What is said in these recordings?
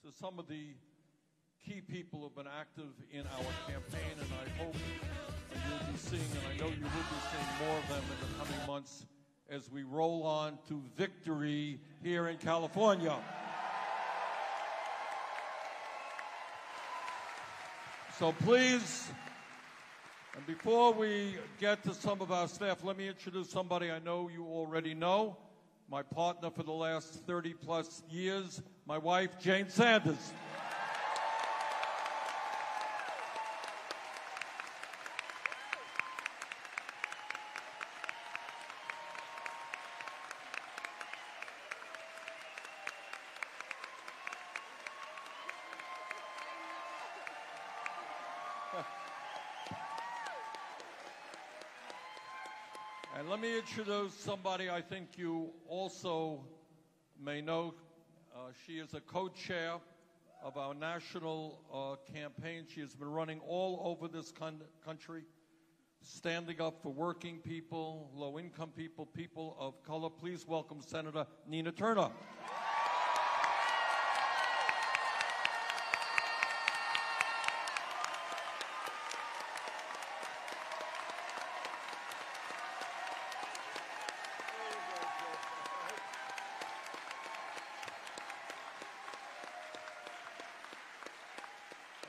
to some of the key people who have been active in our campaign, and I hope you'll be seeing, and I know you will be seeing more of them in the coming months as we roll on to victory here in California. So please, and before we get to some of our staff, let me introduce somebody I know you already know, my partner for the last 30-plus years, my wife, Jane Sanders. And let me introduce somebody I think you also may know. She is a co-chair of our national campaign. She has been running all over this country, standing up for working people, low-income people, people of color. Please welcome Senator Nina Turner.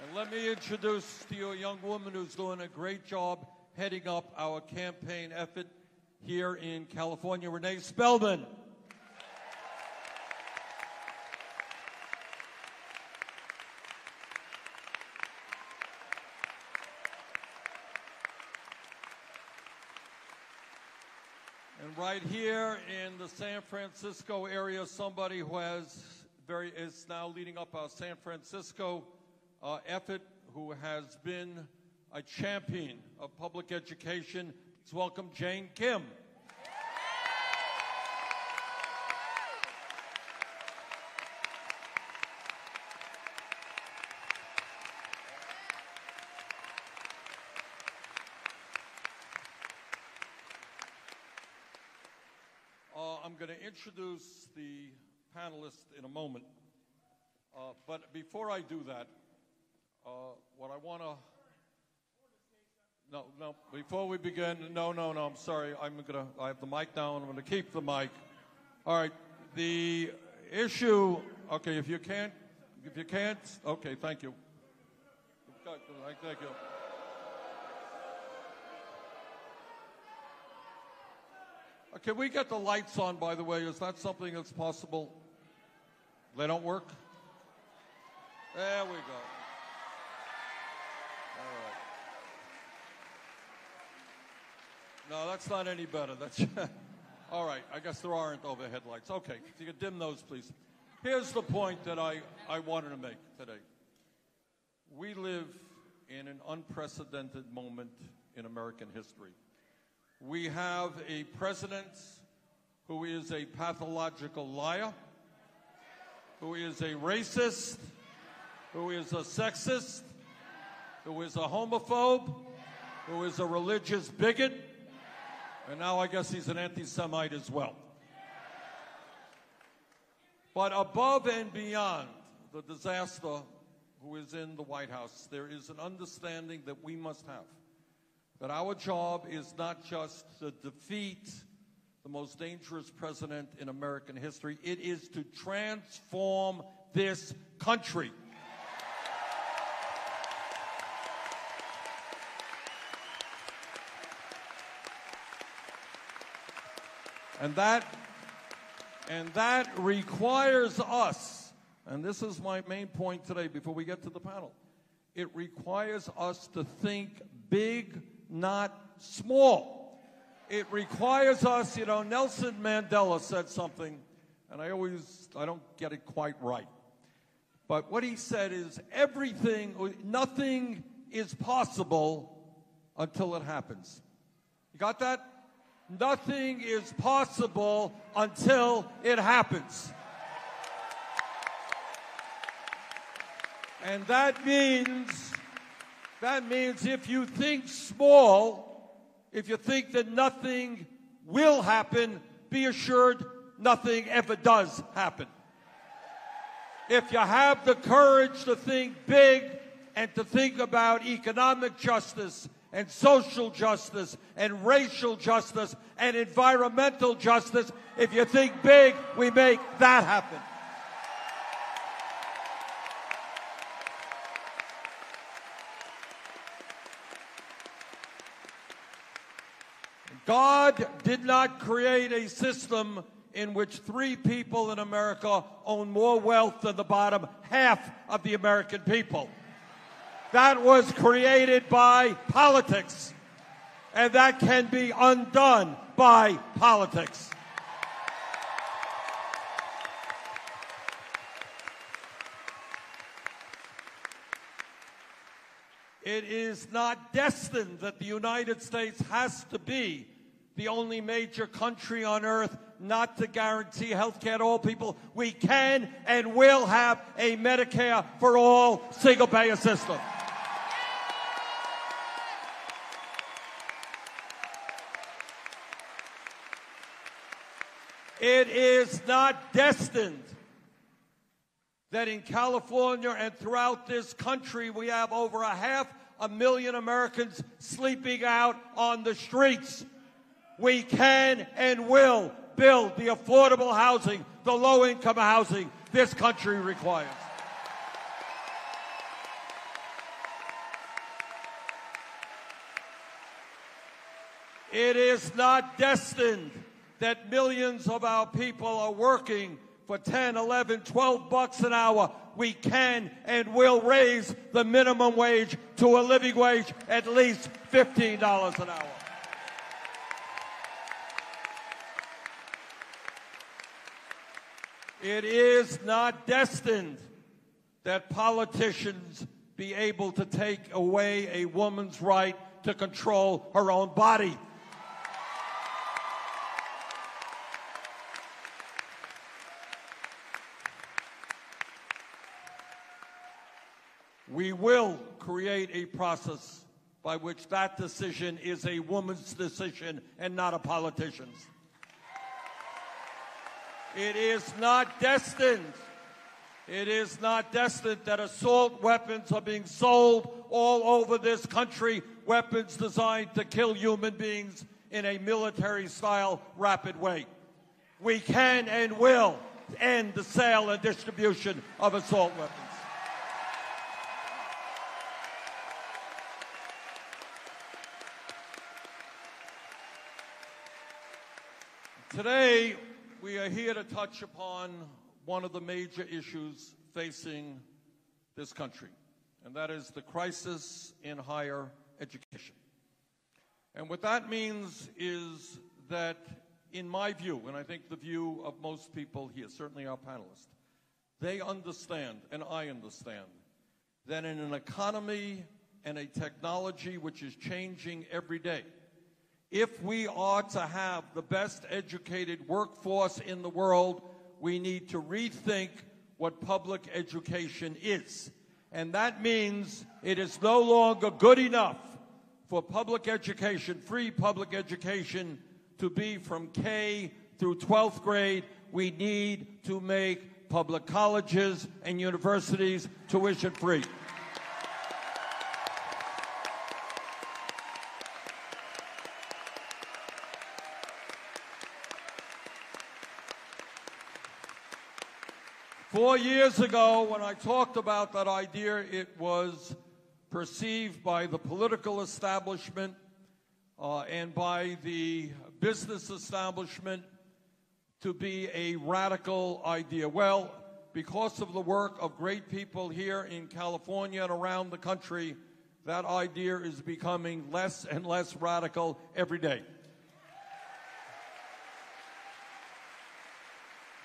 And let me introduce to you a young woman who's doing a great job heading up our campaign effort here in California, Renee Spellman. And right here in the San Francisco area, somebody who is now leading up our San Francisco effort, who has been a champion of public education. Let's welcome Jane Kim. I'm going to introduce the panelists in a moment, but before I do that, what I want to, no, before we begin, no, I'm sorry, I have the mic down, I'm going to keep the mic. All right, the issue, okay, if you can't, okay, thank you. Thank you. Can we get the lights on, by the way? Is that something that's possible? They don't work? There we go. No, that's not any better. That's all right. I guess there aren't overhead lights. Okay, so you can dim those, please. Here's the point that I wanted to make today. We live in an unprecedented moment in American history. We have a president who is a pathological liar, who is a racist, who is a sexist, who is a homophobe, who is a religious bigot, and now I guess he's an anti-Semite as well. But above and beyond the disaster who is in the White House, there is an understanding that we must have, that our job is not just to defeat the most dangerous president in American history, it is to transform this country. And that requires us, and this is my main point today before we get to the panel, it requires us to think big, not small. It requires us, you know, Nelson Mandela said something, and I don't get it quite right. But what he said is nothing is possible until it happens. You got that? Nothing is possible until it happens. And that means if you think small, if you think that nothing will happen, be assured nothing ever does happen. if you have the courage to think big and to think about economic justice and social justice and racial justice and environmental justice, if you think big, we make that happen. God did not create a system in which 3 people in America own more wealth than the bottom half of the American people. That was created by politics, and that can be undone by politics. It is not destined that the United States has to be the only major country on earth not to guarantee health care to all people. We can and will have a Medicare for all single-payer system. It is not destined that in California and throughout this country we have over 500,000 Americans sleeping out on the streets. We can and will build the affordable housing, the low-income housing this country requires. It is not destined that millions of our people are working for 10, 11, 12 bucks an hour. We can and will raise the minimum wage to a living wage at least $15 an hour. It is not destined that politicians be able to take away a woman's right to control her own body. We will create a process by which that decision is a woman's decision and not a politician's. It is not destined that assault weapons are being sold all over this country, weapons designed to kill human beings in a military-style rapid way. We can and will end the sale and distribution of assault weapons. Today, we are here to touch upon one of the major issues facing this country, and that is the crisis in higher education. And what that means is that, in my view, and I think the view of most people here, certainly our panelists, they understand, and I understand, that in an economy and a technology which is changing every day, if we are to have the best educated workforce in the world, we need to rethink what public education is. And that means it is no longer good enough for public education, free public education, to be from K through 12th grade. We need to make public colleges and universities tuition-free. Four years ago, when I talked about that idea, it was perceived by the political establishment and by the business establishment to be a radical idea. Well, because of the work of great people here in California and around the country, that idea is becoming less and less radical every day.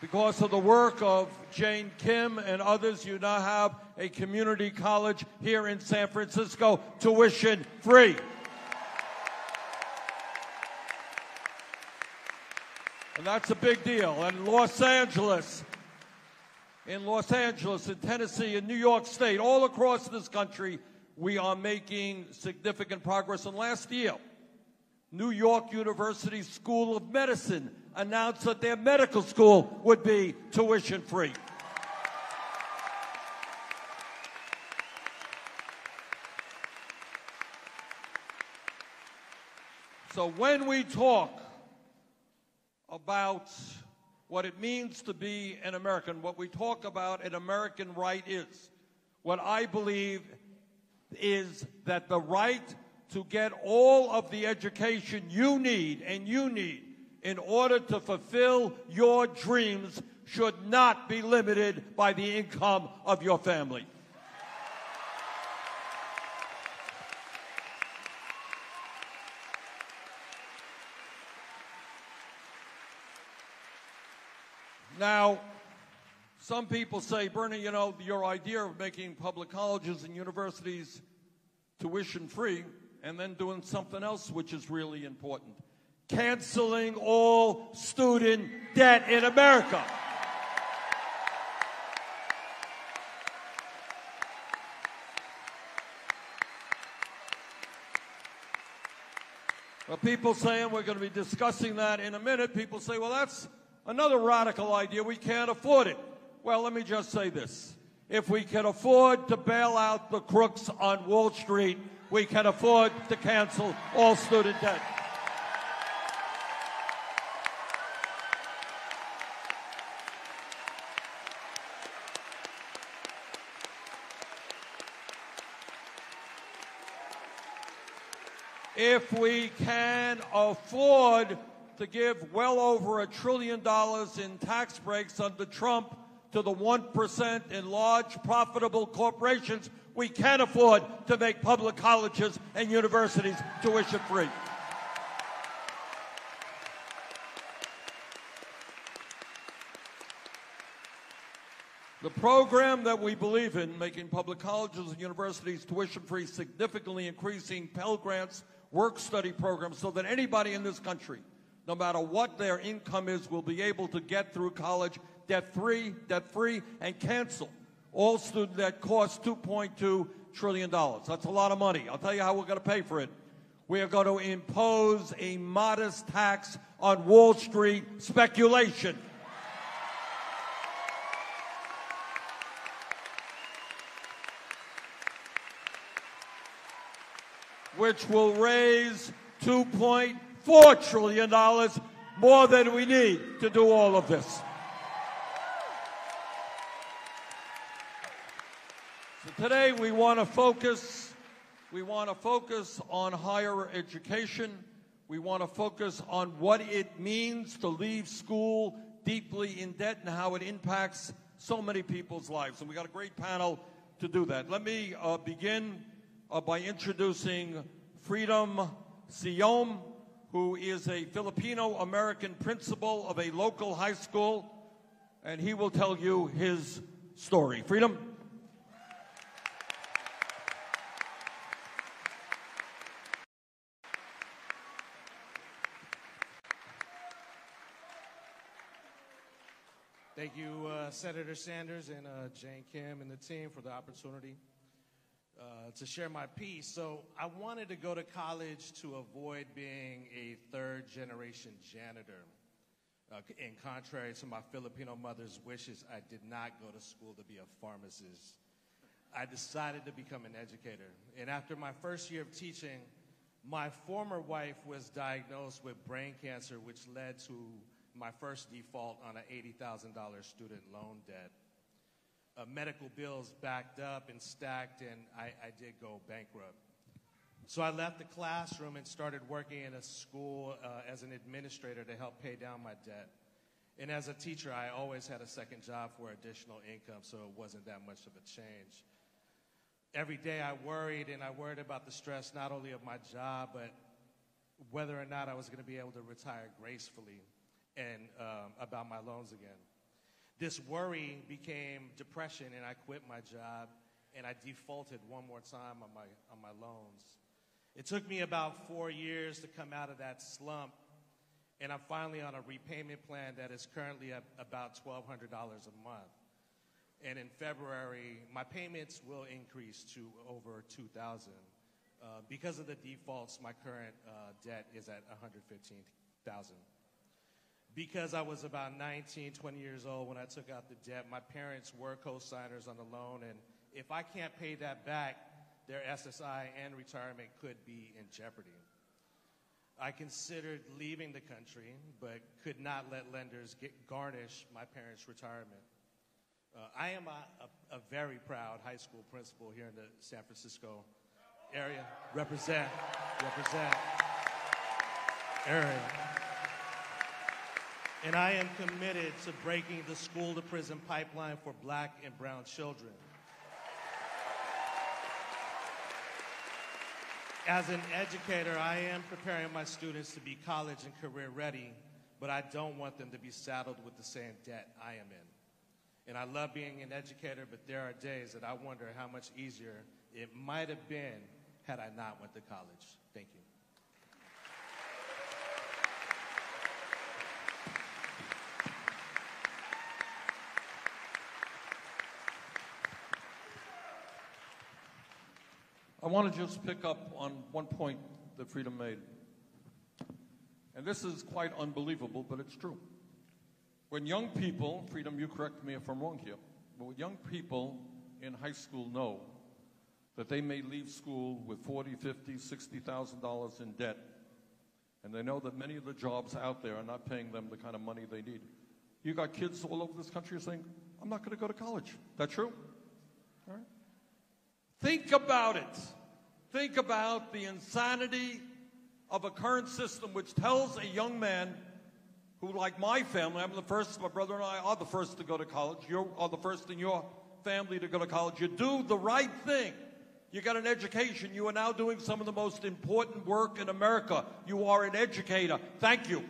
Because of the work of Jane Kim and others, you now have a community college here in San Francisco, tuition-free. And that's a big deal. And in Los Angeles, in Tennessee, in New York State, all across this country, we are making significant progress. And last year, New York University School of Medicine announced that their medical school would be tuition-free. So when we talk about what it means to be an American, what we talk about an American right is, what I believe is that the right to get all of the education you need in order to fulfill your dreams should not be limited by the income of your family. Now, some people say, Bernie, you know, your idea of making public colleges and universities tuition-free and then doing something else which is really important, canceling all student debt in America. Well, people saying we're going to be discussing that in a minute. People say, well, that's another radical idea. We can't afford it. Well, let me just say this. If we can afford to bail out the crooks on Wall Street, we can afford to cancel all student debt. If we can afford to give well over $1 trillion in tax breaks under Trump to the 1% in large profitable corporations, we can afford to make public colleges and universities tuition free. The program that we believe in, making public colleges and universities tuition free, significantly increasing Pell Grants, work-study programs, so that anybody in this country, no matter what their income is, will be able to get through college debt-free, and cancel all student debt costs $2.2 trillion. That's a lot of money. I'll tell you how we're going to pay for it. We are going to impose a modest tax on Wall Street speculation. Which will raise $2.4 trillion, more than we need to do all of this. So today we want to focus on higher education. We want to focus on what it means to leave school deeply in debt and how it impacts so many people's lives. And we got a great panel to do that. Let me begin by introducing Freedom Siom, who is a Filipino-American principal of a local high school, and he will tell you his story. Freedom? Thank you, Senator Sanders and Jane Kim and the team for the opportunity to share my piece. So I wanted to go to college to avoid being a third-generation janitor. And contrary to my Filipino mother's wishes, I did not go to school to be a pharmacist. I decided to become an educator. And after my first year of teaching, my former wife was diagnosed with brain cancer, which led to my first default on an $80,000 student loan debt. Medical bills backed up and stacked, and I did go bankrupt. So I left the classroom and started working in a school as an administrator to help pay down my debt. And as a teacher, I always had a second job for additional income, so it wasn't that much of a change. Every day I worried about the stress not only of my job, but whether or not I was going to be able to retire gracefully, and about my loans again. This worry became depression, and I quit my job, and I defaulted one more time on my loans. It took me about 4 years to come out of that slump, and I'm finally on a repayment plan that is currently at about $1,200 a month. And in February, my payments will increase to over $2,000. Because of the defaults, my current debt is at $115,000. Because I was about 19, 20 years old when I took out the debt, my parents were co-signers on the loan, and if I can't pay that back, their SSI and retirement could be in jeopardy. I considered leaving the country, but could not let lenders garnish my parents' retirement. I am a very proud high school principal here in the San Francisco area. Represent area. And I am committed to breaking the school-to-prison pipeline for black and brown children. As an educator, I am preparing my students to be college and career ready, but I don't want them to be saddled with the same debt I am in. And I love being an educator, but there are days that I wonder how much easier it might have been had I not went to college. Thank you. I want to just pick up on one point that Freedom made. And this is quite unbelievable, but it's true. When young people, Freedom, you correct me if I'm wrong here, but when young people in high school know that they may leave school with $40,000, $50,000, $60,000 in debt, and they know that many of the jobs out there are not paying them the kind of money they need. You got kids all over this country saying, I'm not going to go to college. That true? All right. Think about it. Think about the insanity of a current system which tells a young man who, like my family, I'm the first, my brother and I are the first to go to college. You are the first in your family to go to college. You do the right thing. You got an education. You are now doing some of the most important work in America. You are an educator. Thank you.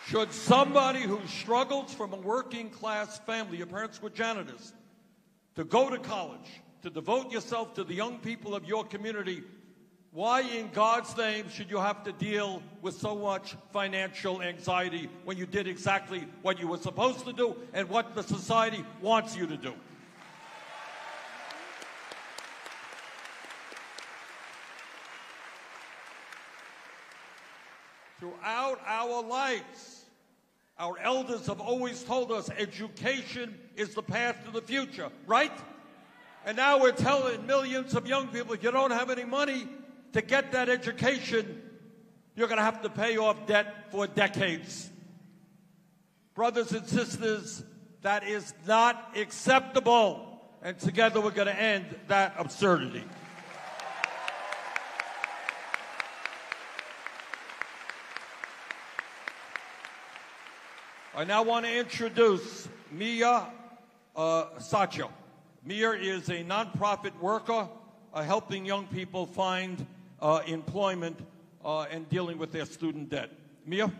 Should somebody who struggles from a working class family, your parents were janitors, to go to college, to devote yourself to the young people of your community, why in God's name should you have to deal with so much financial anxiety when you did exactly what you were supposed to do and what the society wants you to do? Throughout our lives, our elders have always told us education is the path to the future, right? And now we're telling millions of young people, if you don't have any money to get that education, you're going to have to pay off debt for decades. Brothers and sisters, that is not acceptable. And together we're going to end that absurdity. I now want to introduce Mia Sacho. Mia is a nonprofit worker helping young people find employment and dealing with their student debt. Mia?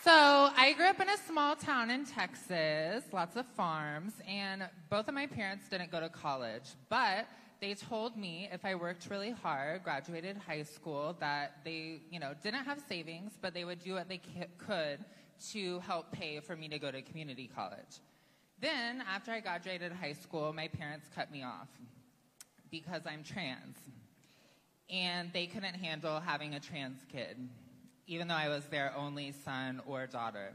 So I grew up in a small town in Texas, lots of farms, and both of my parents didn't go to college, but they told me if I worked really hard, graduated high school, that they, didn't have savings, but they would do what they could to help pay for me to go to community college. Then, after I graduated high school, my parents cut me off because I'm trans. And they couldn't handle having a trans kid, even though I was their only son or daughter.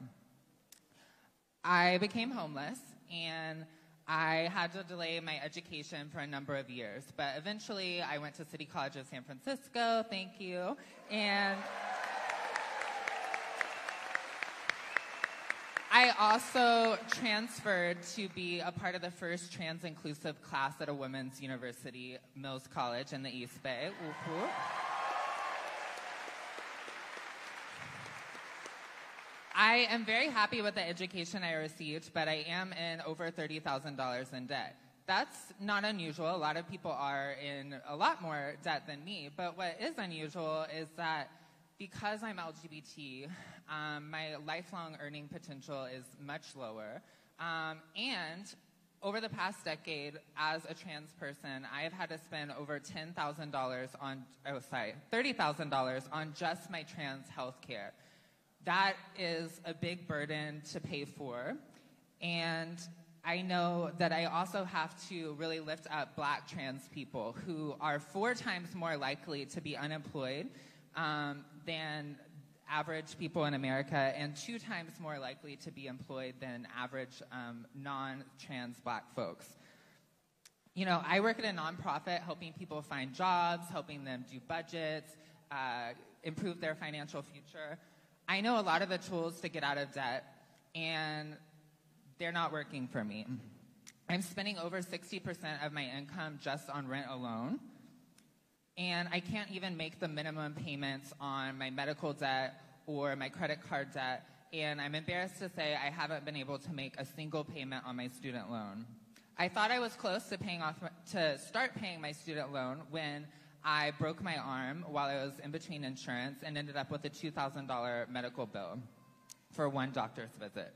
I became homeless, and I had to delay my education for a number of years, but eventually I went to City College of San Francisco, thank you, and I also transferred to be a part of the first trans-inclusive class at a women's university, Mills College in the East Bay. Woo-hoo. I am very happy with the education I received, but I am in over $30,000 in debt. That's not unusual. A lot of people are in a lot more debt than me, but what is unusual is that because I'm LGBT, my lifelong earning potential is much lower, and over the past decade, as a trans person, I have had to spend over $30,000 on just my trans health care. That is a big burden to pay for, and I know that I also have to really lift up black trans people who are 4 times more likely to be unemployed, than average people in America and 2 times more likely to be employed than average non-trans Black folks. You know, I work at a nonprofit helping people find jobs, helping them do budgets, improve their financial future. I know a lot of the tools to get out of debt, and they're not working for me. I'm spending over 60% of my income just on rent alone, and I can't even make the minimum payments on my medical debt or my credit card debt, and I'm embarrassed to say I haven't been able to make a single payment on my student loan. I thought I was close to start paying my student loan when I broke my arm while I was in between insurance and ended up with a $2,000 medical bill for one doctor's visit.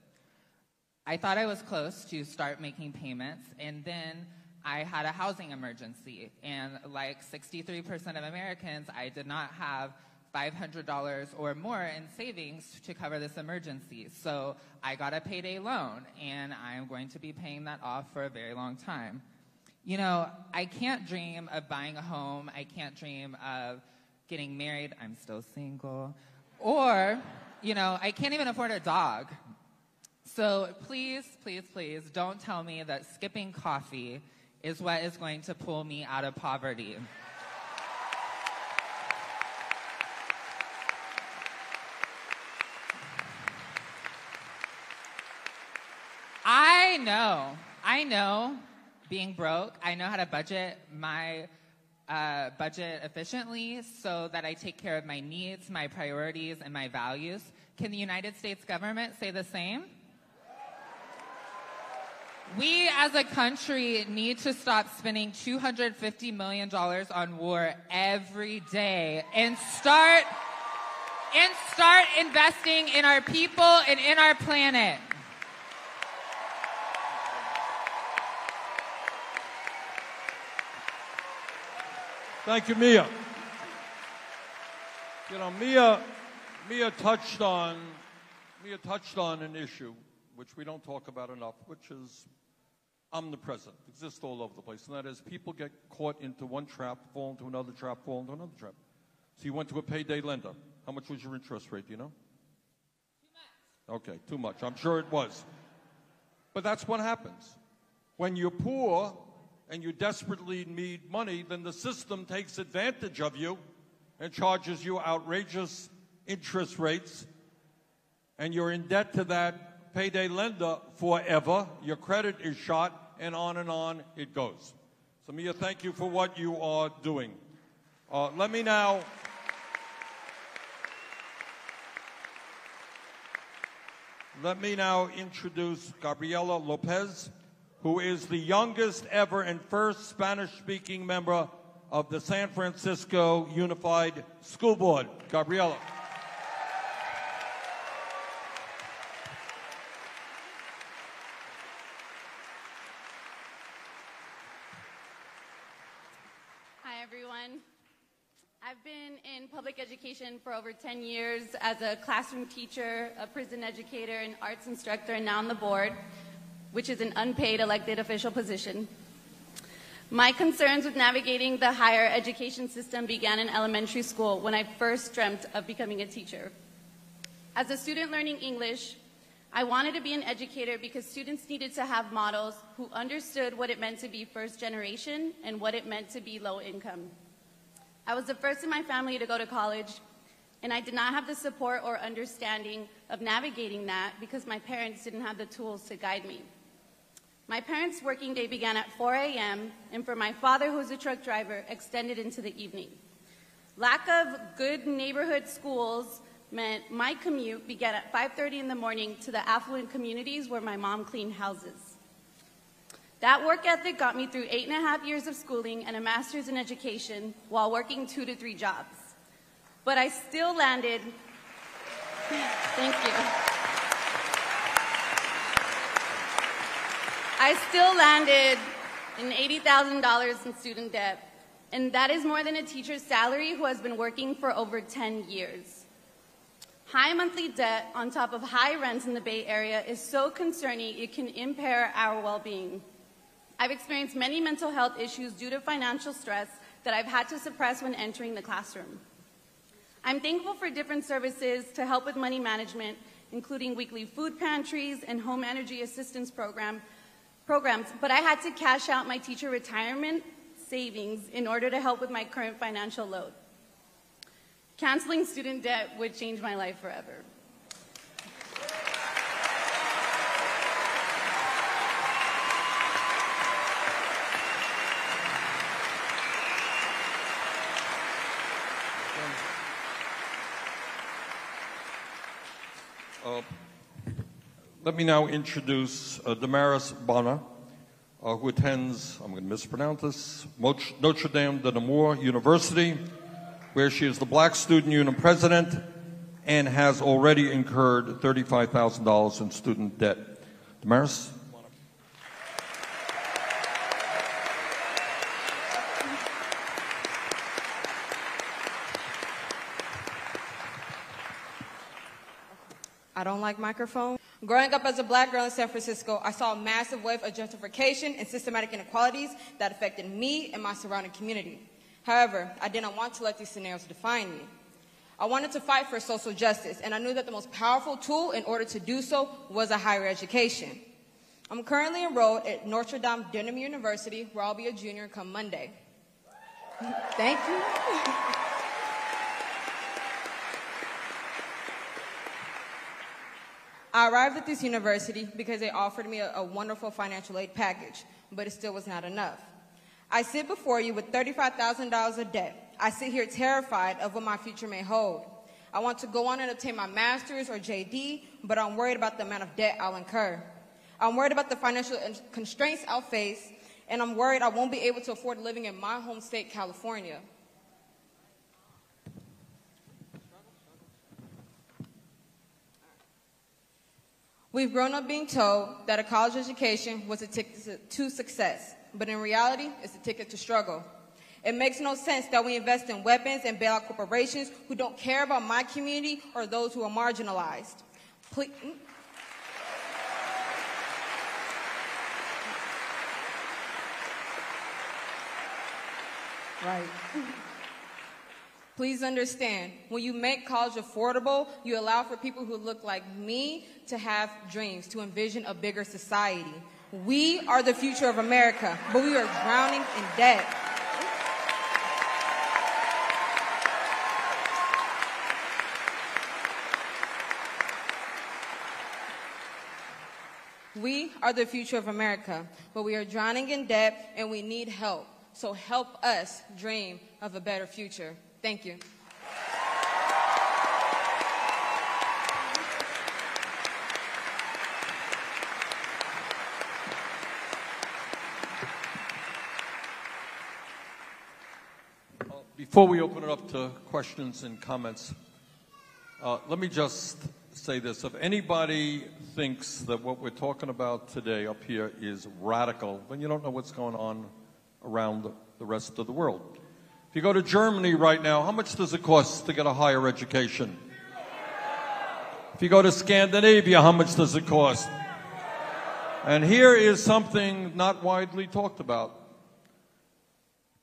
I thought I was close to start making payments, and then I had a housing emergency, and like 63% of Americans, I did not have $500 or more in savings to cover this emergency. So I got a payday loan, and I'm going to be paying that off for a very long time. You know, I can't dream of buying a home. I can't dream of getting married. I'm still single. Or, you know, I can't even afford a dog. So please, please, please don't tell me that skipping coffee is what is going to pull me out of poverty. I know being broke. I know how to budget my budget efficiently so that I take care of my needs, my priorities, and my values. Can the United States government say the same? We as a country need to stop spending $250 million on war every day and start investing in our people and in our planet. Thank you, Mia. You know, Mia touched on an issue which we don't talk about enough, which is omnipresent, exists all over the place, and that is people get caught into one trap, fall into another trap, fall into another trap. So you went to a payday lender. How much was your interest rate, do you know? Too much. Okay, too much. I'm sure it was. But that's what happens. When you're poor and you desperately need money, then the system takes advantage of you and charges you outrageous interest rates, and you're in debt to that payday lender forever. Your credit is shot, and on it goes. So, Mia, thank you for what you are doing. Let me now introduce Gabriela Lopez, who is the youngest ever and first Spanish-speaking member of the San Francisco Unified School Board. Gabriela. Hi, everyone. I've been in public education for over 10 years as a classroom teacher, a prison educator, an arts instructor, and now on the board, which is an unpaid elected official position. My concerns with navigating the higher education system began in elementary school when I first dreamt of becoming a teacher. As a student learning English, I wanted to be an educator because students needed to have models who understood what it meant to be first generation and what it meant to be low income. I was the first in my family to go to college, and I did not have the support or understanding of navigating that because my parents didn't have the tools to guide me. My parents' working day began at 4 a.m., and for my father, who was a truck driver, extended into the evening. Lack of good neighborhood schools meant my commute began at 5:30 in the morning to the affluent communities where my mom cleaned houses. That work ethic got me through 8.5 years of schooling and a master's in education while working 2 to 3 jobs. But I still landed, thank you. I still landed in $80,000 in student debt, and that is more than a teacher's salary who has been working for over 10 years. High monthly debt on top of high rents in the Bay Area is so concerning it can impair our well-being. I've experienced many mental health issues due to financial stress that I've had to suppress when entering the classroom. I'm thankful for different services to help with money management, including weekly food pantries and home energy assistance programs, but I had to cash out my teacher retirement savings in order to help with my current financial load. Canceling student debt would change my life forever. Let me now introduce Damaris Bonner, who attends, I'm going to mispronounce this, Notre Dame de Namur University, where she is the Black Student Union president and has already incurred $35,000 in student debt. Damaris? I don't like microphones. Growing up as a black girl in San Francisco, I saw a massive wave of gentrification and systematic inequalities that affected me and my surrounding community. However, I didn't want to let these scenarios define me. I wanted to fight for social justice, and I knew that the most powerful tool in order to do so was a higher education. I'm currently enrolled at Notre Dame de Namur University, where I'll be a junior come Monday. Thank you. I arrived at this university because they offered me a wonderful financial aid package, but it still was not enough. I sit before you with $35,000 of debt. I sit here terrified of what my future may hold. I want to go on and obtain my master's or JD, but I'm worried about the amount of debt I'll incur. I'm worried about the financial constraints I'll face, and I'm worried I won't be able to afford living in my home state, California. We've grown up being told that a college education was a ticket to success, but in reality, it's a ticket to struggle. It makes no sense that we invest in weapons and bail out corporations who don't care about my community or those who are marginalized. Please, right. Please understand, when you make college affordable, you allow for people who look like me to have dreams, to envision a bigger society. We are the future of America, but we are drowning in debt. We are the future of America, but we are drowning in debt and we need help. So help us dream of a better future. Thank you. Before we open it up to questions and comments, let me just say this. If anybody thinks that what we're talking about today up here is radical, then you don't know what's going on around the rest of the world. If you go to Germany right now, how much does it cost to get a higher education? If you go to Scandinavia, how much does it cost? And here is something not widely talked about.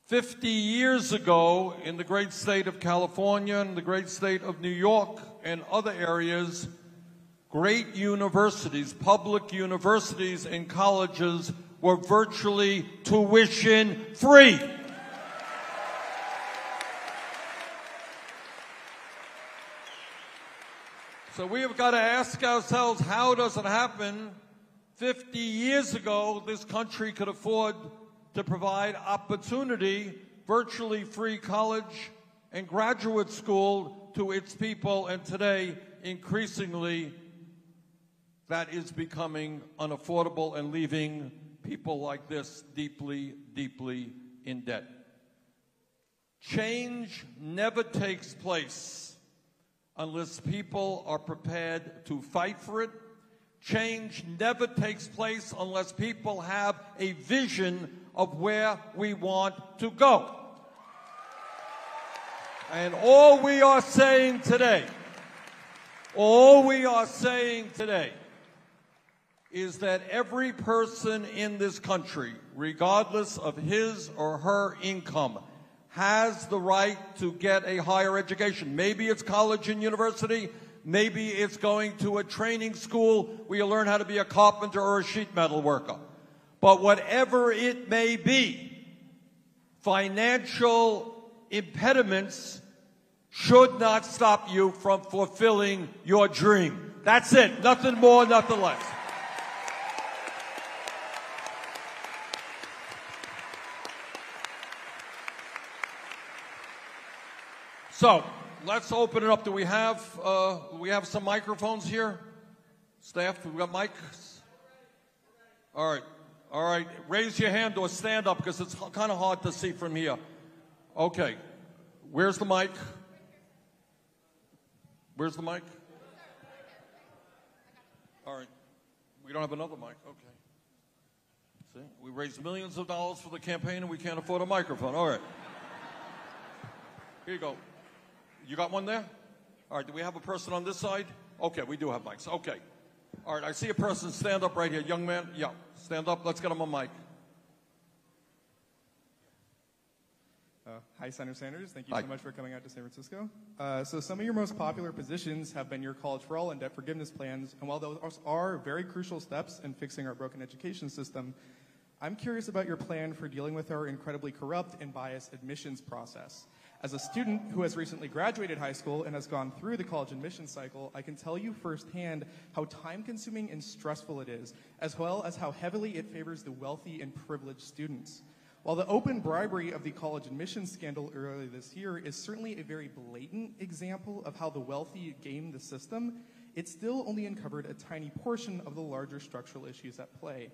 50 years ago, in the great state of California and the great state of New York and other areas, great universities, public universities and colleges were virtually tuition free. So we have got to ask ourselves, how does it happen 50 years ago this country could afford to provide opportunity, virtually free college and graduate school to its people, and today, increasingly, that is becoming unaffordable and leaving people like this deeply, deeply in debt. Change never takes place unless people are prepared to fight for it. Change never takes place unless people have a vision of where we want to go. And all we are saying today is that every person in this country, regardless of his or her income, has the right to get a higher education. Maybe it's college and university. Maybe it's going to a training school where you learn how to be a carpenter or a sheet metal worker. But whatever it may be, financial impediments should not stop you from fulfilling your dream. That's it. Nothing more, nothing less. So, let's open it up. Do we have some microphones here? Staff, we got mics? All right. Raise your hand or stand up because it's kind of hard to see from here. Okay. Where's the mic? Where's the mic? All right. We don't have another mic. Okay. See, we raised millions of dollars for the campaign and we can't afford a microphone. All right. Here you go. You got one there? All right, do we have a person on this side? Okay, we do have mics. Okay. All right, I see a person. Stand up right here. Young man, yeah, stand up. Let's get him a mic. Hi, Senator Sanders. Thank you so much for coming out to San Francisco. So some of your most popular positions have been your College for All and debt forgiveness plans, and while those are very crucial steps in fixing our broken education system, I'm curious about your plan for dealing with our incredibly corrupt and biased admissions process. As a student who has recently graduated high school and has gone through the college admissions cycle, I can tell you firsthand how time-consuming and stressful it is, as well as how heavily it favors the wealthy and privileged students. While the open bribery of the college admissions scandal earlier this year is certainly a very blatant example of how the wealthy game the system, it still only uncovered a tiny portion of the larger structural issues at play.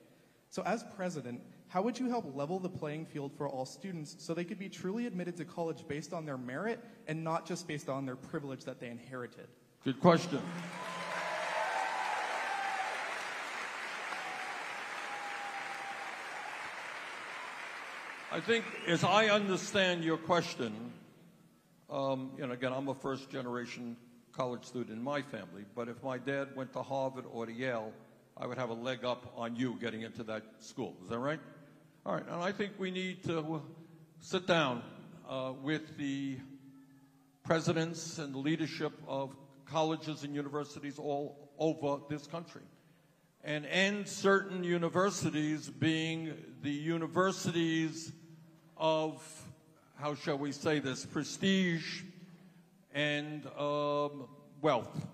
So as president, how would you help level the playing field for all students so they could be truly admitted to college based on their merit and not just based on their privilege that they inherited? Good question. I think, as I understand your question, again, I'm a first-generation college student in my family, but if my dad went to Harvard or to Yale, I would have a leg up on you getting into that school. Is that right? All right, and I think we need to sit down with the presidents and the leadership of colleges and universities all over this country and end certain universities being the universities of, how shall we say this, prestige and wealth.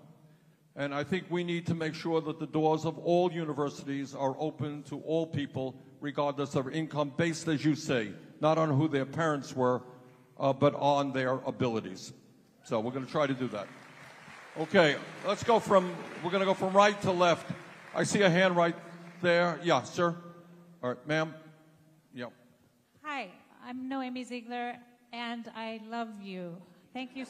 And I think we need to make sure that the doors of all universities are open to all people, regardless of income, based, as you say, not on who their parents were, but on their abilities. So we're going to try to do that. Okay, we're going to go from right to left. I see a hand right there. Yeah, sir. All right, ma'am. Yeah. Hi, I'm Noemi Ziegler, and I love you. Thank you.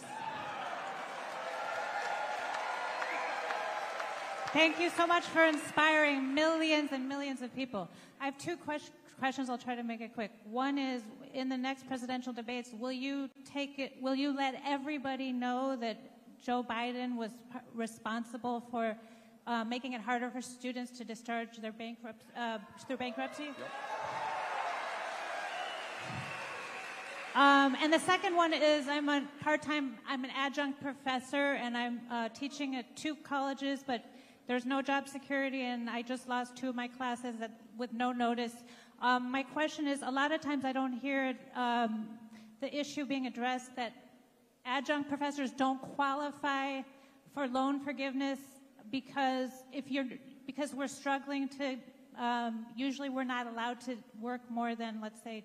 Thank you so much for inspiring millions and millions of people. I have two questions. I'll try to make it quick. One is, in the next presidential debates, will you let everybody know that Joe Biden was responsible for making it harder for students to discharge their through bankruptcy? Yep. And the second one is, I'm an adjunct professor, and I'm teaching at 2 colleges, but there's no job security, and I just lost 2 of my classes with no notice. My question is, a lot of times I don't hear the issue being addressed that adjunct professors don't qualify for loan forgiveness because we're struggling to, usually we're not allowed to work more than, let's say,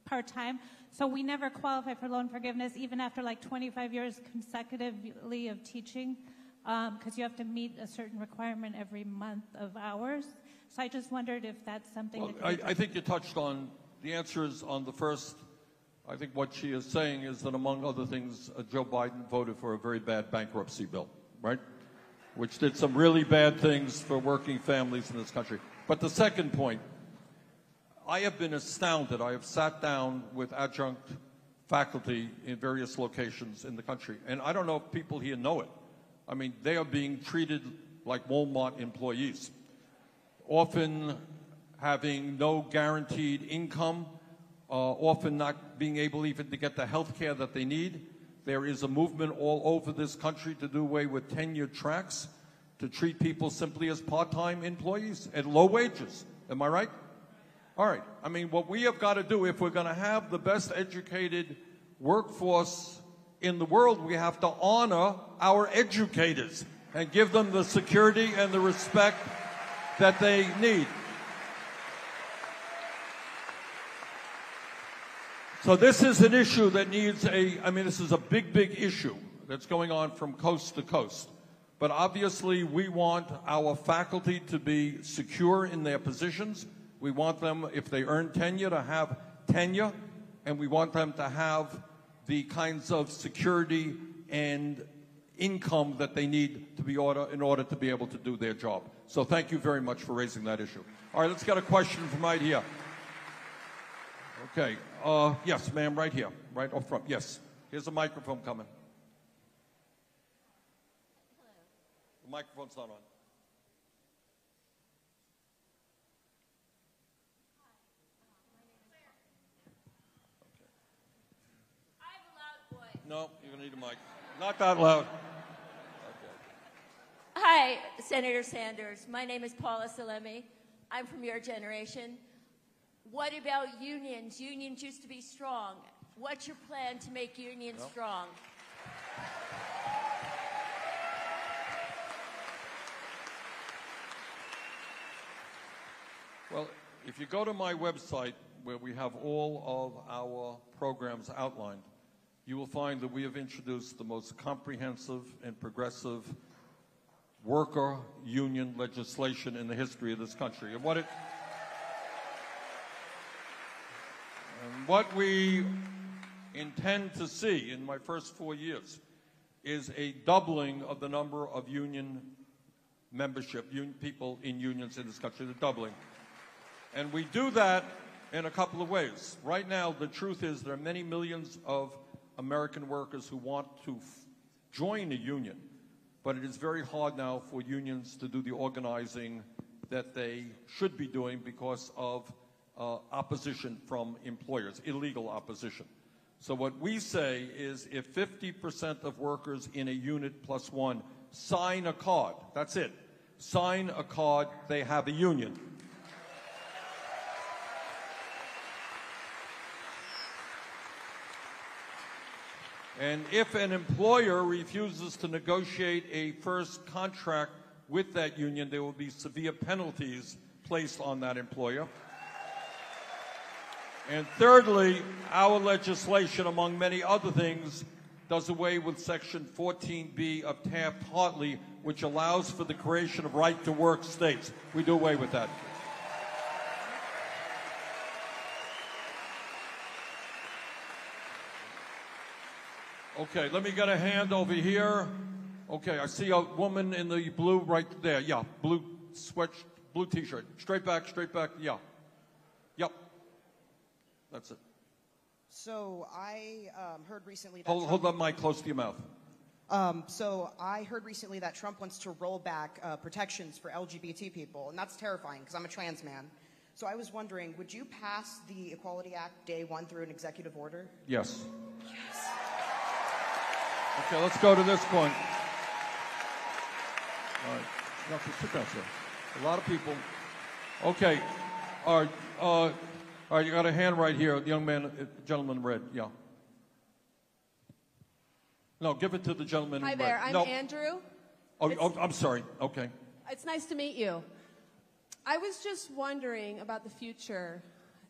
part-time. So we never qualify for loan forgiveness, even after like 25 years consecutively of teaching, because you have to meet a certain requirement every month of hours. So I just wondered if that's something that I think you touched on, the answers on the first. I think what she is saying is that, among other things, Joe Biden voted for a very bad bankruptcy bill, right? Which did some really bad things for working families in this country. But the second point, I have been astounded. I have sat down with adjunct faculty in various locations in the country, and I don't know if people here know it. I mean, they are being treated like Walmart employees, often having no guaranteed income, often not being able even to get the health care that they need. There is a movement all over this country to do away with tenure tracks, to treat people simply as part-time employees at low wages. Am I right? All right. I mean, what we have got to do, if we're going to have the best educated workforce in the world, we have to honor our educators and give them the security and the respect that they need. So this is an issue that needs this is a big, big issue that's going on from coast to coast. But obviously, we want our faculty to be secure in their positions. We want them, if they earn tenure, to have tenure. And we want them to have the kinds of security and income that they need to be in order to be able to do their job. So thank you very much for raising that issue. All right, let's get a question from right here. Okay. Yes, ma'am, right here, right up front. Yes. Here's a microphone coming. The microphone's not on. I have a loud voice. No, you're going to need a mic. Not that loud. Okay. Hi, Senator Sanders. My name is Paula Salemi. I'm from your generation. What about unions? Unions used to be strong. What's your plan to make unions strong? Well, if you go to my website, where we have all of our programs outlined, you will find that we have introduced the most comprehensive and progressive worker union legislation in the history of this country. And what we intend to see in my first 4 years is a doubling of the number of union membership, people in unions in this country, the doubling. And we do that in a couple of ways. Right now, the truth is there are many millions of American workers who want to join a union, but it is very hard now for unions to do the organizing that they should be doing because of opposition from employers, illegal opposition. So what we say is if 50% of workers in a unit plus one sign a card, that's it, sign a card, they have a union. And if an employer refuses to negotiate a first contract with that union, there will be severe penalties placed on that employer. And thirdly, our legislation, among many other things, does away with Section 14B of Taft-Hartley, which allows for the creation of right-to-work states. We do away with that. Okay, let me get a hand over here. Okay, I see a woman in the blue right there. Yeah, blue sweat, blue T-shirt. Straight back, yeah. Yep. That's it. So I heard recently that Hold that mic close to your mouth. So I heard recently that Trump wants to roll back protections for LGBT people, and that's terrifying because I'm a trans man. So I was wondering, would you pass the Equality Act day one through an executive order? Yes. Yes. Okay, let's go to this point. All right. You have to sit down, sir. A lot of people. Okay. All right, you got a hand right here. The young man, gentleman in red. Yeah. No, give it to the gentleman in red. Hi there. I'm Andrew. Oh, I'm sorry. Okay. It's nice to meet you. I was just wondering about the future.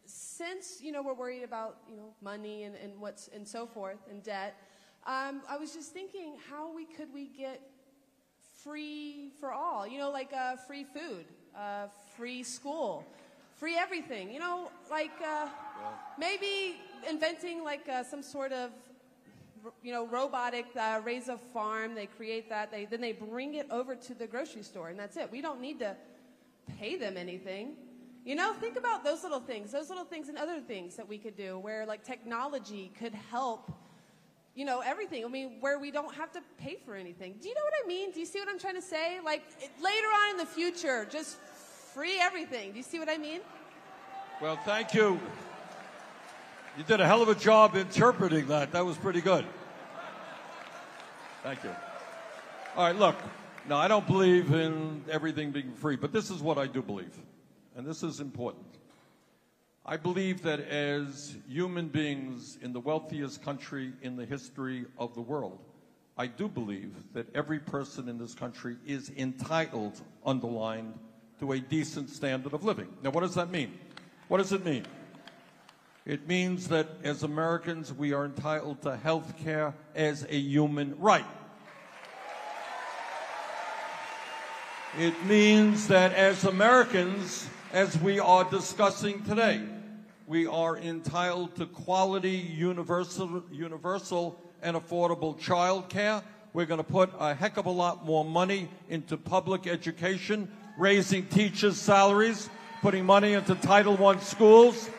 Since, we're worried about, money and what's and so forth and debt, I was just thinking how could we get free for all, like free food, free school, free everything, maybe inventing some sort of, robotic raise a farm, they create that, then they bring it over to the grocery store and that's it. We don't need to pay them anything. Think about those little things and other things that we could do where technology could help everything. I mean, where we don't have to pay for anything. Do you know what I mean? Do you see what I'm trying to say? Later on in the future, just free everything. Do you see what I mean? Well, thank you. You did a hell of a job interpreting that. That was pretty good. Thank you. All right, look. Now, I don't believe in everything being free, but this is what I do believe, and this is important. I believe that as human beings in the wealthiest country in the history of the world, I do believe that every person in this country is entitled, underlined, to a decent standard of living. Now, what does that mean? What does it mean? It means that as Americans, we are entitled to health care as a human right. It means that as Americans, as we are discussing today, we are entitled to quality, universal and affordable child care. We're going to put a heck of a lot more money into public education, raising teachers' salaries, putting money into Title I schools.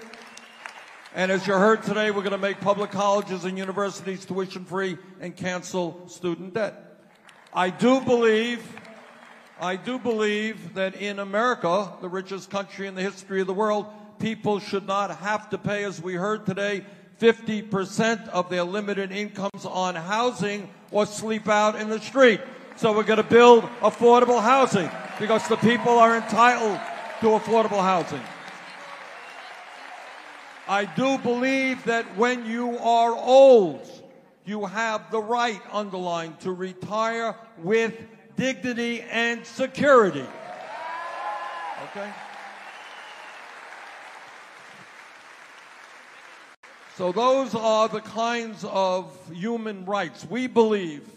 And as you heard today, we're going to make public colleges and universities tuition-free and cancel student debt. I do believe that in America, the richest country in the history of the world, people should not have to pay, as we heard today, 50% of their limited incomes on housing or sleep out in the street. So we're going to build affordable housing because the people are entitled to affordable housing. I do believe that when you are old, you have the right, underlined, to retire with dignity and security. Okay? So those are the kinds of human rights. We believe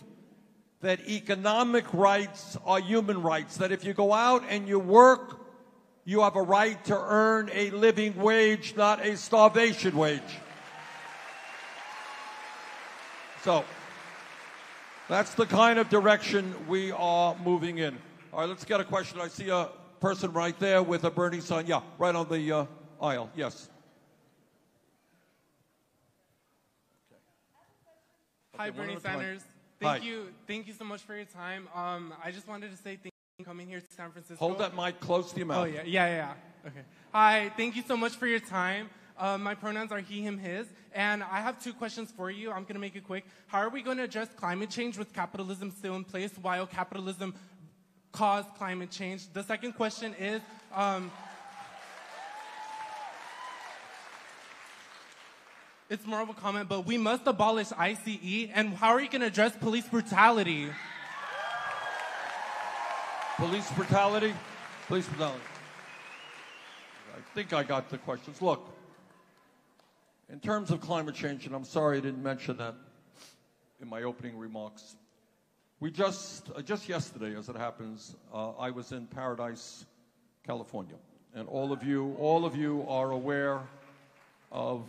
that economic rights are human rights, that if you go out and you work, you have a right to earn a living wage, not a starvation wage. So that's the kind of direction we are moving in. All right, let's get a question. I see a person right there with a burning sign. Yeah, right on the aisle. Yes. Hi, Bernie Sanders. Thank you so much for your time. I just wanted to say thank you for coming here to San Francisco. Hold that mic close to your mouth. Oh, yeah. Okay. Hi, thank you so much for your time. My pronouns are he, him, his. And I have two questions for you. I'm going to make it quick. How are we going to address climate change with capitalism still in place while capitalism caused climate change? The second question is, it's more of a comment, but we must abolish ICE. And how are you going to address police brutality? Police brutality? Police brutality. I think I got the questions. Look, in terms of climate change, and I'm sorry I didn't mention that in my opening remarks, we just yesterday, as it happens, I was in Paradise, California. And all of you are aware of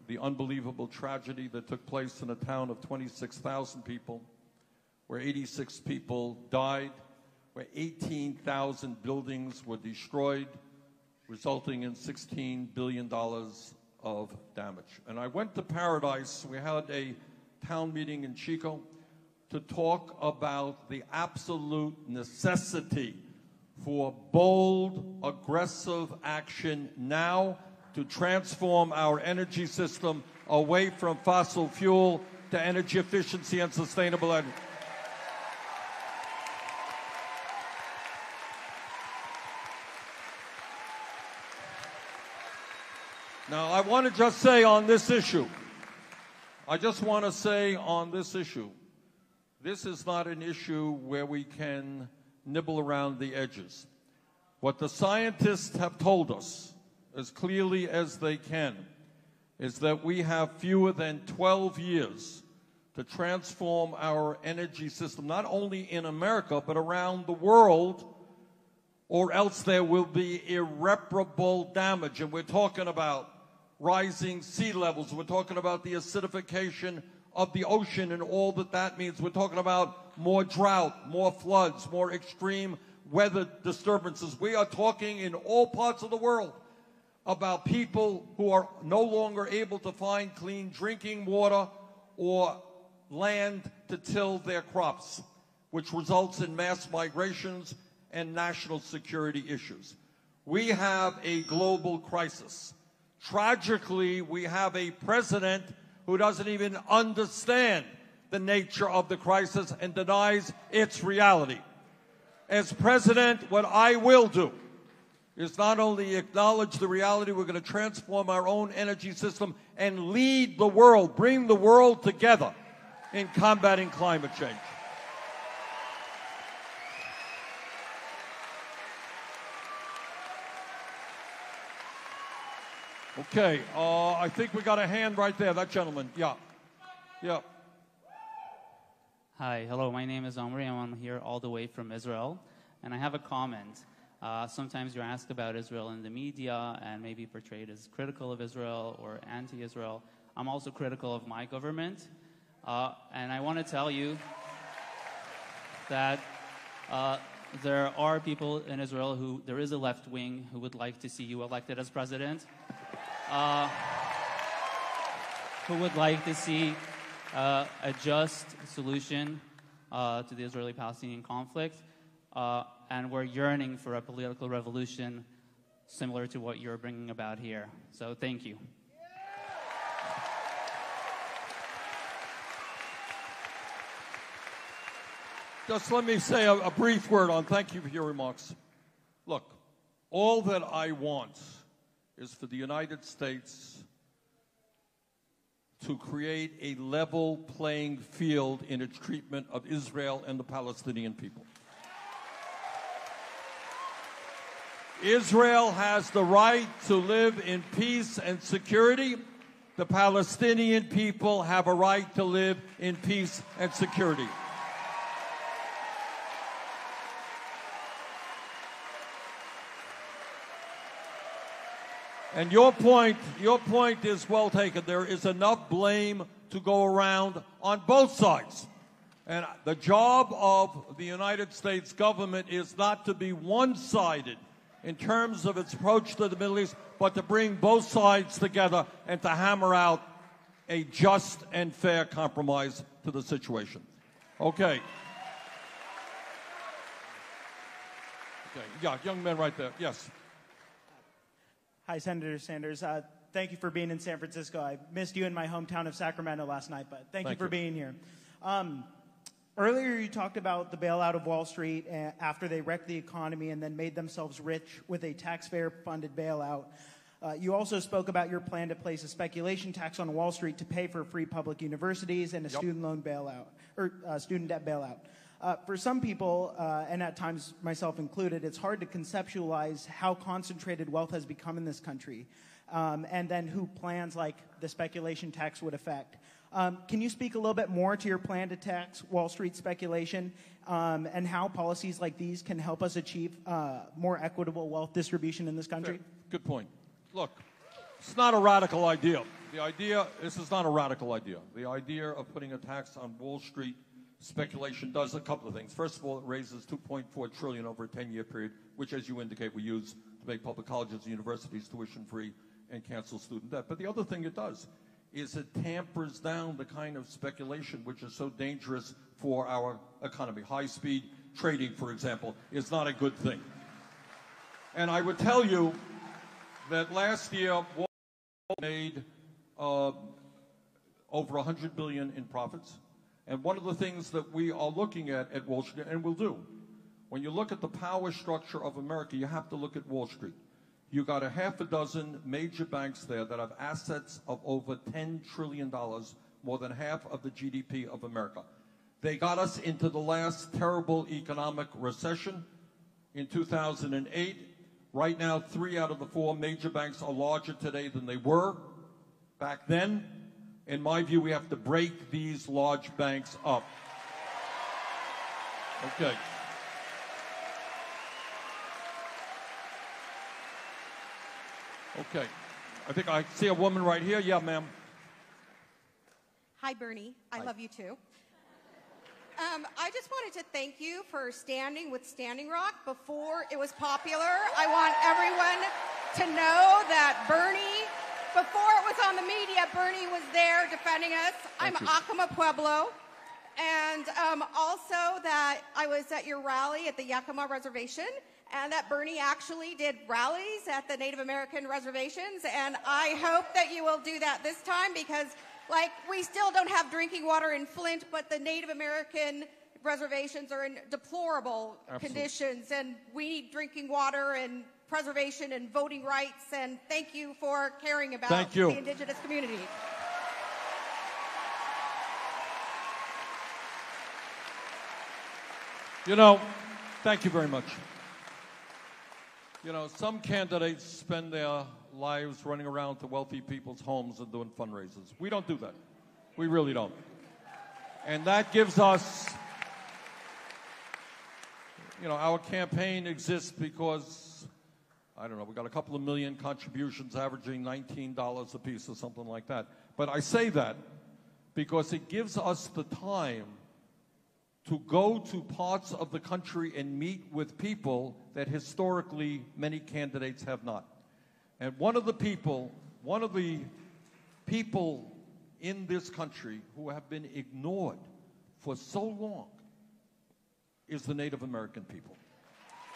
the unbelievable tragedy that took place in a town of 26,000 people, where 86 people died, where 18,000 buildings were destroyed, resulting in $16 billion of damage. And I went to Paradise. We had a town meeting in Chico to talk about the absolute necessity for bold, aggressive action now to transform our energy system away from fossil fuel to energy efficiency and sustainable energy. Now, I want to just say on this issue, this is not an issue where we can nibble around the edges. What the scientists have told us, as clearly as they can, is that we have fewer than 12 years to transform our energy system, not only in America, but around the world, or else there will be irreparable damage. And we're talking about rising sea levels. We're talking about the acidification of the ocean and all that that means. We're talking about more drought, more floods, more extreme weather disturbances. We are talking in all parts of the world about people who are no longer able to find clean drinking water or land to till their crops, which results in mass migrations and national security issues. We have a global crisis. Tragically, we have a president who doesn't even understand the nature of the crisis and denies its reality. As president, what I will do is not only acknowledge the reality, we're going to transform our own energy system and lead the world, bring the world together in combating climate change. Okay, I think we got a hand right there, that gentleman. Yeah. Yeah. Hi, hello, my name is Omri, and I'm here all the way from Israel. And I have a comment. Sometimes you're asked about Israel in the media and maybe portrayed as critical of Israel or anti-Israel. I'm also critical of my government. And I want to tell you that there are people in Israel who, there is a left wing who would like to see you elected as president. Who would like to see a just solution to the Israeli-Palestinian conflict. And we're yearning for a political revolution similar to what you're bringing about here. So thank you. Just let me say a brief word on thank you for your remarks. Look, all that I want is for the United States to create a level playing field in its treatment of Israel and the Palestinian people. Israel has the right to live in peace and security. The Palestinian people have a right to live in peace and security. And your point is well taken. There is enough blame to go around on both sides. And the job of the United States government is not to be one-sided in terms of its approach to the Middle East, but to bring both sides together and to hammer out a just and fair compromise to the situation. Okay. Okay. Yeah, young man right there. Yes. Hi, Senator Sanders. Thank you for being in San Francisco. I missed you in my hometown of Sacramento last night, but thank you for being here. Earlier, you talked about the bailout of Wall Street after they wrecked the economy and then made themselves rich with a taxpayer-funded bailout. You also spoke about your plan to place a speculation tax on Wall Street to pay for free public universities and a student loan bailout, or student debt bailout. For some people, and at times myself included, it's hard to conceptualize how concentrated wealth has become in this country, and then who plans like the speculation tax would affect. Can you speak a little bit more to your plan to tax Wall Street speculation and how policies like these can help us achieve more equitable wealth distribution in this country? Good point. Look, it's not a radical idea. This is not a radical idea. The idea of putting a tax on Wall Street speculation does a couple of things. First of all, it raises $2.4 trillion over a 10-year period, which, as you indicate, we use to make public colleges and universities tuition-free and cancel student debt. But the other thing it does is it tampers down the kind of speculation which is so dangerous for our economy. High-speed trading, for example, is not a good thing. And I would tell you that last year, Wall Street made over $100 billion in profits. And one of the things that we are looking at Wall Street, and will do, when you look at the power structure of America, you have to look at Wall Street. You got a half a dozen major banks there that have assets of over $10 trillion, more than half of the GDP of America. They got us into the last terrible economic recession in 2008. Right now, 3 out of the 4 major banks are larger today than they were back then. In my view, we have to break these large banks up. Okay. Okay. I think I see a woman right here. Yeah, ma'am. Hi, Bernie. I Hi. love you too. I just wanted to thank you for standing with Standing Rock before it was popular. I want everyone to know that Bernie, before it was on the media, Bernie was there defending us. I'm you. Acoma Pueblo, And also that I was at your rally at the Yakima Reservation, and that Bernie actually did rallies at the Native American reservations, and I hope that you will do that this time because, like, we still don't have drinking water in Flint, but the Native American reservations are in deplorable conditions, and we need drinking water and preservation and voting rights, and thank you for caring about the indigenous community. You know, thank you very much. You know, some candidates spend their lives running around to wealthy people's homes and doing fundraisers. We don't do that. We really don't. And that gives us, you know, our campaign exists because, I don't know, we got a couple of million contributions averaging $19 a piece or something like that. But I say that because it gives us the time to go to parts of the country and meet with people that historically many candidates have not. And one of the people in this country who have been ignored for so long is the Native American people.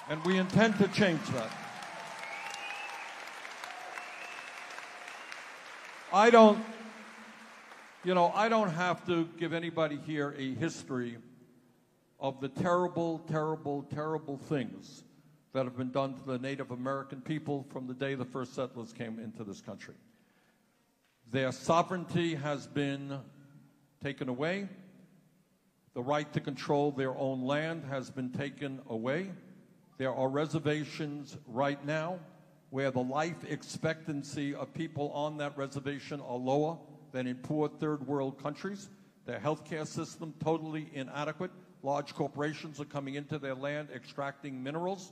And we intend to change that. I don't have to give anybody here a history of the terrible, terrible, terrible things that have been done to the Native American people from the day the first settlers came into this country. Their sovereignty has been taken away. The right to control their own land has been taken away. There are reservations right now where the life expectancy of people on that reservation are lower than in poor third world countries. Their healthcare system totally inadequate. Large corporations are coming into their land, extracting minerals.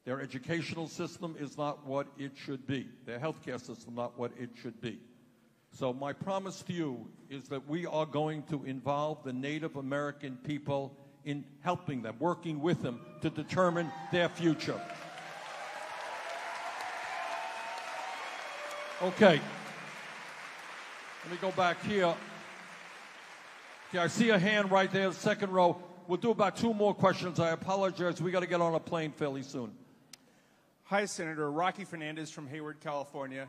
Their educational system is not what it should be. Their healthcare system not what it should be. So my promise to you is that we are going to involve the Native American people in helping them, working with them to determine their future. Okay. Let me go back here. Okay, I see a hand right there, second row. We'll do about 2 more questions. I apologize. We got to get on a plane fairly soon. Hi, Senator. Rocky Fernandez from Hayward, California.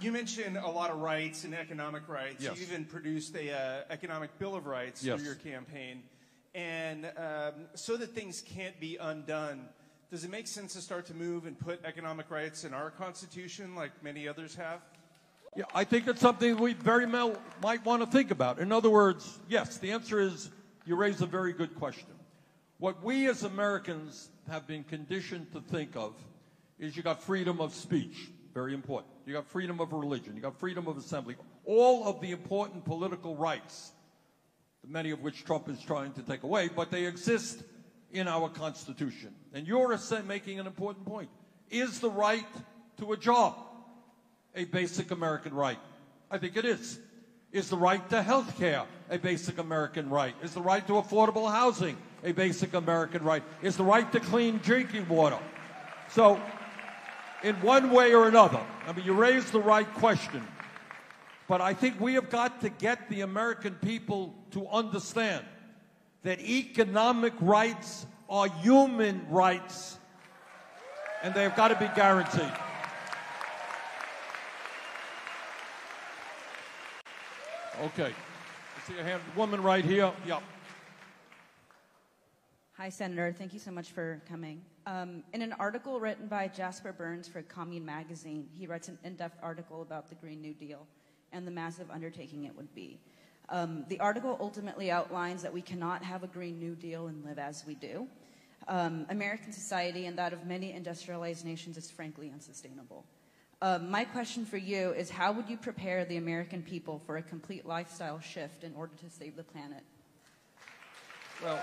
You mentioned a lot of rights and economic rights. Yes. You even produced a economic bill of rights Yes. through your campaign. And so that things can't be undone, does it make sense to start to move and put economic rights in our Constitution like many others have? Yeah, I think it's something we very well might want to think about. In other words, yes, the answer is you raise a very good question. What we as Americans have been conditioned to think of is you got freedom of speech, very important. You got freedom of religion. You got freedom of assembly. All of the important political rights, many of which Trump is trying to take away, but they exist in our Constitution. And you're making an important point. Is the right to a job a basic American right? I think it is. Is the right to health care a basic American right? Is the right to affordable housing a basic American right? Is the right to clean drinking water? So, in one way or another, I mean, you raise the right question, but I think we have got to get the American people to understand that economic rights are human rights, and they have got to be guaranteed. Okay. I see a hand. Woman right here. Yeah. Hi, Senator. Thank you so much for coming. In an article written by Jasper Burns for Commune Magazine, he writes an in-depth article about the Green New Deal and the massive undertaking it would be. The article ultimately outlines that we cannot have a Green New Deal and live as we do. American society and that of many industrialized nations is frankly unsustainable. My question for you is, how would you prepare the American people for a complete lifestyle shift in order to save the planet? Well,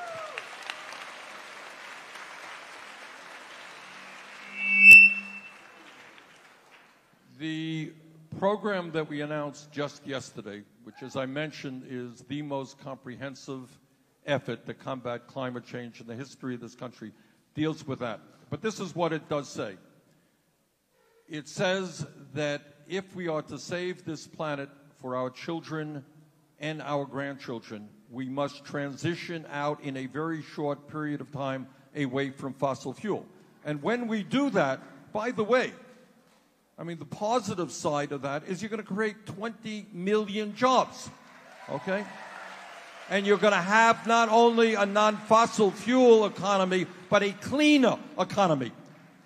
the program that we announced just yesterday, which, as I mentioned, is the most comprehensive effort to combat climate change in the history of this country, deals with that. But this is what it does say. It says that if we are to save this planet for our children and our grandchildren. We must transition out in a very short period of time away from fossil fuel. And when we do that, by the way, I mean, the positive side of that is you're going to create 20 million jobs, okay? And you're going to have not only a non-fossil fuel economy, but a cleaner economy.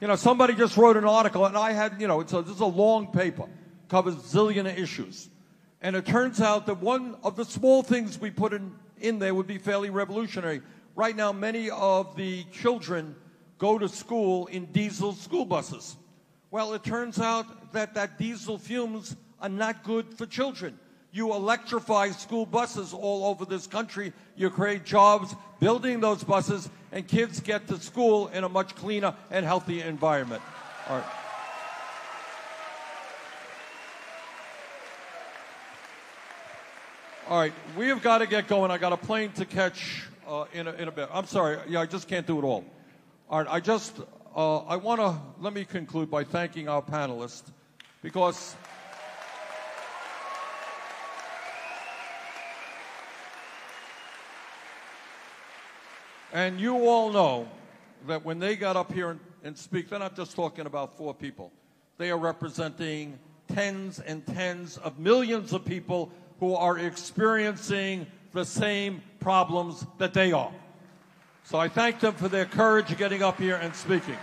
You know, somebody just wrote an article, and I had, you know, this is a long paper, covers zillion issues. And it turns out that one of the small things we put in there would be fairly revolutionary. Right now, many of the children go to school in diesel school buses. Well, it turns out that diesel fumes are not good for children. You electrify school buses all over this country. You create jobs building those buses, and kids get to school in a much cleaner and healthier environment. All right. All right, we have got to get going. I got a plane to catch in a bit. I'm sorry. Yeah, I just can't do it all. All right, let me conclude by thanking our panelists, because and you all know that when they got up here and speak, they're not just talking about 4 people. They are representing tens and tens of millions of people who are experiencing the same problems that they are. So I thank them for their courage getting up here and speaking.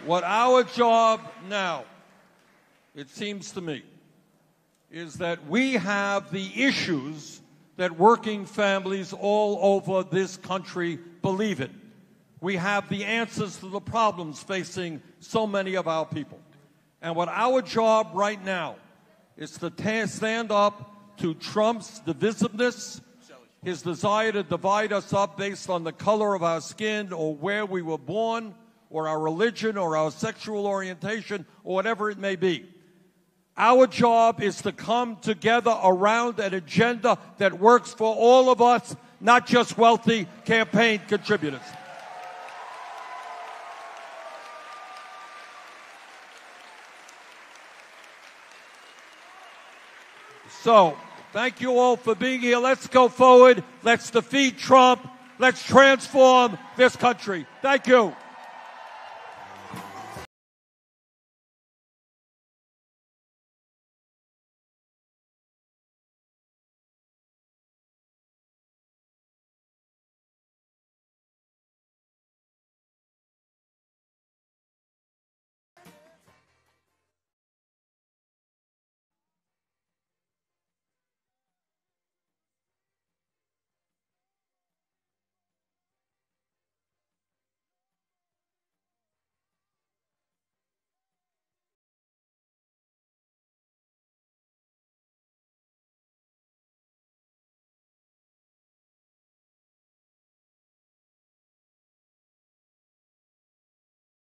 What our job now, it seems to me, is that we have the issues that working families all over this country believe in. We have the answers to the problems facing so many of our people. And what our job right now is to stand up to Trump's divisiveness, his desire to divide us up based on the color of our skin or where we were born or our religion or our sexual orientation or whatever it may be. Our job is to come together around an agenda that works for all of us, not just wealthy campaign contributors. So, thank you all for being here. Let's go forward. Let's defeat Trump. Let's transform this country. Thank you.